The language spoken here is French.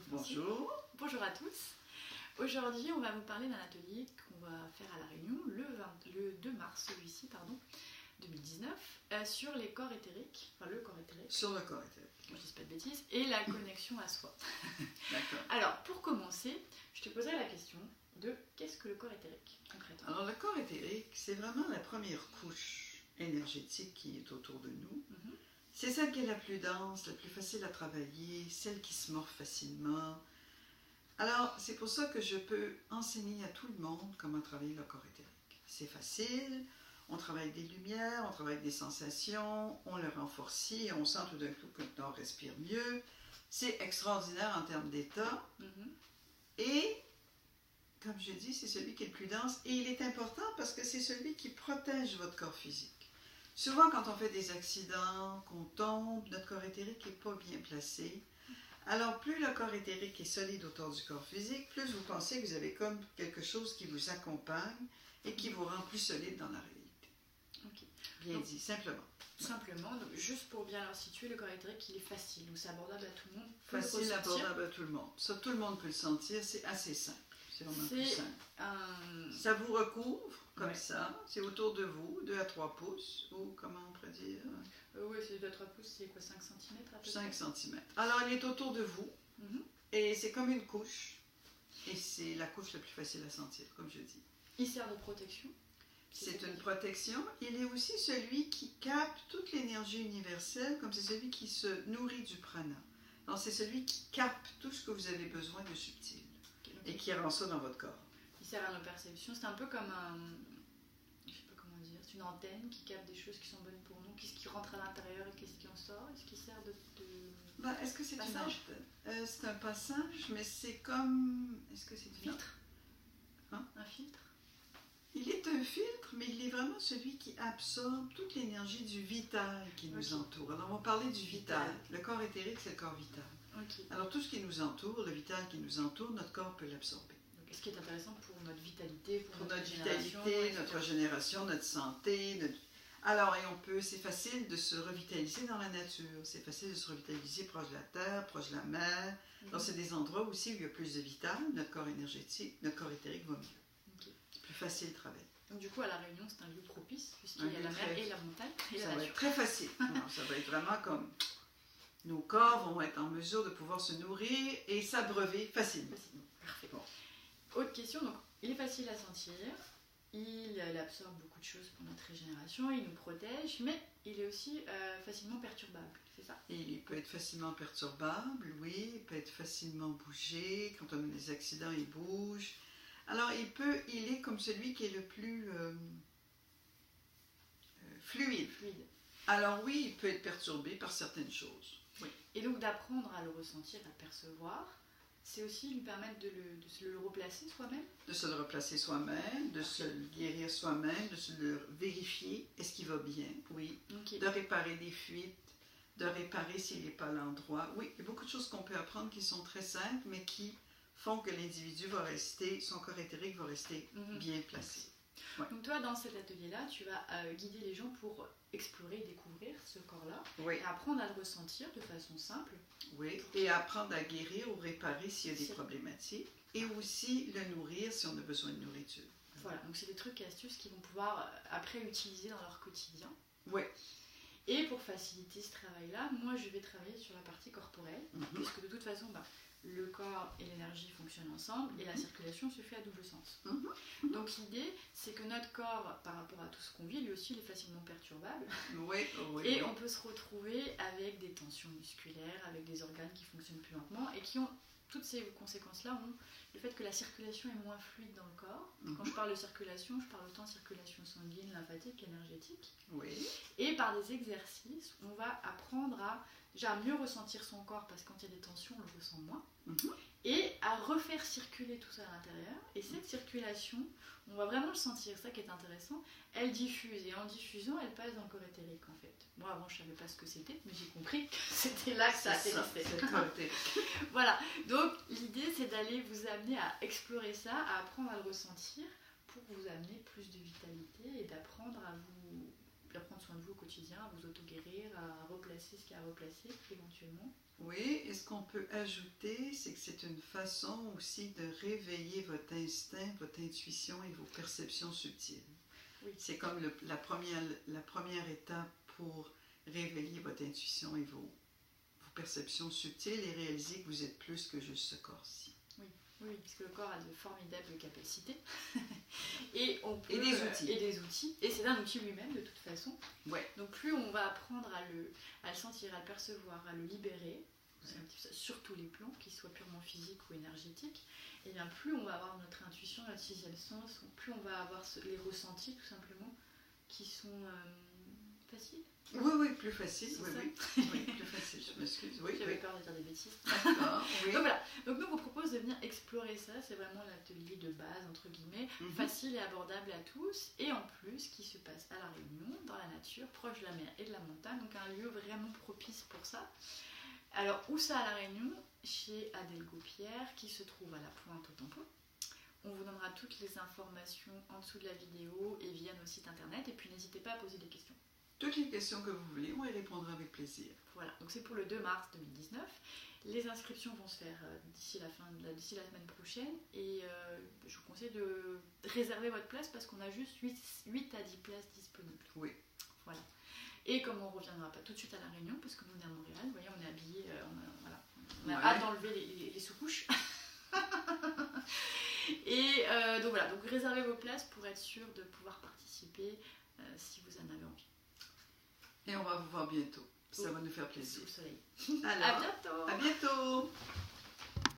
Francine. Bonjour. Bonjour à tous. Aujourd'hui, on va vous parler d'un atelier qu'on va faire à La Réunion le 2 mars, celui-ci, 2019, sur les corps éthériques, enfin le corps éthérique. Sur le corps éthérique. Je dis pas de bêtises, et la connexion à soi. D'accord. Alors, pour commencer, je te poserai la question de qu'est-ce que le corps éthérique, concrètement? Alors, le corps éthérique, c'est vraiment la première couche énergétique qui est autour de nous. C'est celle qui est la plus dense, la plus facile à travailler, celle qui se morphe facilement. Alors, c'est pour ça que je peux enseigner à tout le monde comment travailler le corps éthérique. C'est facile, on travaille des lumières, on travaille des sensations, on le renforce, on sent tout d'un coup que on respire mieux. C'est extraordinaire en termes d'état. Et, comme je dis, c'est celui qui est le plus dense. Et il est important parce que c'est celui qui protège votre corps physique. Souvent, quand on fait des accidents, qu'on tombe, notre corps éthérique n'est pas bien placé. Alors, plus le corps éthérique est solide autour du corps physique, plus vous pensez que vous avez comme quelque chose qui vous accompagne et qui vous rend plus solide dans la réalité. Okay. Bien donc, dit, simplement. Simplement, donc juste pour bien leur situer, le corps éthérique, il est facile, donc c'est abordable à tout le monde. Facile, abordable à tout le monde. Ça, tout le monde peut le sentir, c'est assez simple. C'est vraiment plus simple. Ça vous recouvre, comme ça. C'est autour de vous, 2 à 3 pouces, ou comment on pourrait dire? Oui, c'est 2 à 3 pouces, c'est quoi, 5 cm à peu 5 cm. Alors, elle est autour de vous, et c'est comme une couche, et c'est la couche la plus facile à sentir, comme je dis. Il sert de protection. C'est une protection. Il est aussi celui qui capte toute l'énergie universelle, comme c'est celui qui se nourrit du prana. Donc, c'est celui qui capte tout ce que vous avez besoin de subtil. Et qui rend ça dans votre corps. Il sert à nos perceptions. C'est un peu comme un... Je sais pas comment dire. C'est une antenne qui capte des choses qui sont bonnes pour nous. Qu'est-ce qui rentre à l'intérieur et qu'est-ce qui en sort? Est-ce qu'il sert de est-ce que c'est passage? C'est un passage, mais c'est comme... Est-ce que c'est un filtre? Un filtre? Il est un filtre, mais il est vraiment celui qui absorbe toute l'énergie du vital qui nous entoure. Alors, on va parler du vital. Le corps éthérique, c'est le corps vital. Alors, tout ce qui nous entoure, le vital qui nous entoure, notre corps peut l'absorber. Ce qui est intéressant pour notre vitalité, pour notre vitalité, notre génération, notre santé. Alors, c'est facile de se revitaliser dans la nature. C'est facile de se revitaliser proche de la terre, proche de la mer. Donc, c'est des endroits aussi où il y a plus de vital. Notre corps énergétique, notre corps éthérique va mieux. C'est plus facile de travailler. Donc, du coup, à La Réunion, c'est un lieu propice, puisqu'il y a la mer et la montagne et la nature. Ça va être très facile. Alors, ça va être vraiment comme... Nos corps vont être en mesure de pouvoir se nourrir et s'abreuver facilement. Parfait. Bon. Autre question, donc, il est facile à sentir, il absorbe beaucoup de choses pour notre régénération, il nous protège, mais il est aussi facilement perturbable, c'est ça? Et il peut être facilement perturbable, oui, il peut être facilement bougé, quand on a des accidents, il bouge. Alors, il est comme celui qui est le plus fluide. Alors oui, il peut être perturbé par certaines choses. Oui. Et donc d'apprendre à le ressentir, à le percevoir, c'est aussi lui permettre de se le replacer soi-même? De se le replacer soi-même, de se le guérir soi-même, de se le vérifier. Est-ce qu'il va bien? Oui. De réparer des fuites, de réparer s'il n'est pas à l'endroit. Oui, il y a beaucoup de choses qu'on peut apprendre qui sont très simples, mais qui font que l'individu va rester, son corps éthérique va rester bien placé. Ouais. Donc toi, dans cet atelier-là, tu vas guider les gens pour explorer et découvrir ce corps-là, et apprendre à le ressentir de façon simple. Oui, et apprendre à guérir ou réparer s'il y a des problématiques, et aussi le nourrir si on a besoin de nourriture. Voilà, donc c'est des trucs et astuces qu'ils vont pouvoir après utiliser dans leur quotidien. Oui. Et pour faciliter ce travail-là, moi je vais travailler sur la partie corporelle, puisque de toute façon, le corps et l'énergie fonctionnent ensemble et la circulation se fait à double sens. Donc l'idée, c'est que notre corps, par rapport à tout ce qu'on vit, lui aussi, il est facilement perturbable. Et on peut se retrouver avec des tensions musculaires, avec des organes qui fonctionnent plus lentement et qui ont... Toutes ces conséquences-là ont le fait que la circulation est moins fluide dans le corps. Quand je parle de circulation, je parle autant de circulation sanguine, lymphatique, énergétique. Et par des exercices, on va apprendre à déjà mieux ressentir son corps parce que quand il y a des tensions, on le ressent moins. Et à refaire circuler tout ça à l'intérieur. Et cette circulation, on va vraiment le sentir, c'est ça qui est intéressant, elle diffuse. Et en diffusant, elle passe dans le corps éthérique en fait. Moi avant, je ne savais pas ce que c'était, mais j'ai compris que c'était là que ça atterrissait. C'est le corps éthérique. Voilà, donc l'idée c'est d'aller vous amener à explorer ça, à apprendre à le ressentir pour vous amener plus de vitalité et d'apprendre à bien prendre soin de vous au quotidien, à vous auto-guérir, à replacer ce qu'il y a à replacer éventuellement. Oui, et ce qu'on peut ajouter, c'est que c'est une façon aussi de réveiller votre instinct, votre intuition et vos perceptions subtiles. Oui. C'est comme la première étape pour réveiller votre intuition et vos perceptions subtiles et réaliser que vous êtes plus que juste ce corps-ci. Oui, parce que le corps a de formidables capacités et des outils. Et c'est un outil lui-même de toute façon. Ouais. Donc plus on va apprendre à le sentir, à le percevoir, à le libérer, sur tous les plans, qu'ils soient purement physiques ou énergétiques, et bien plus on va avoir notre intuition, notre sixième sens, plus on va avoir les ressentis tout simplement qui sont faciles. Oui, plus facile. Oui, plus facile, je m'excuse. Oui, j'avais peur de dire des bêtises. D'accord, oui. Donc voilà, donc nous on vous propose de venir explorer ça, c'est vraiment l'atelier de base, entre guillemets, facile et abordable à tous, et en plus qui se passe à La Réunion, dans la nature, proche de la mer et de la montagne, donc un lieu vraiment propice pour ça. Alors où ça à La Réunion? Chez Adèle Gaupierre, qui se trouve à la Pointe au Tampon. On vous donnera toutes les informations en dessous de la vidéo et via nos sites internet, et puis n'hésitez pas à poser des questions. Toutes les questions que vous voulez, on y répondra avec plaisir. Voilà, donc c'est pour le 2 mars 2019. Les inscriptions vont se faire d'ici la semaine prochaine, et je vous conseille de réserver votre place parce qu'on a juste 8 à 10 places disponibles. Oui. Voilà. Et comme on ne reviendra pas tout de suite à La Réunion, parce que nous on est à Montréal, vous voyez, on est habillés, on a hâte d'enlever les sous-couches. Et donc voilà, donc réservez vos places pour être sûr de pouvoir participer si vous en avez envie. Et on va vous voir bientôt. Ça va nous faire plaisir. Sous le soleil. Alors, à bientôt. À bientôt.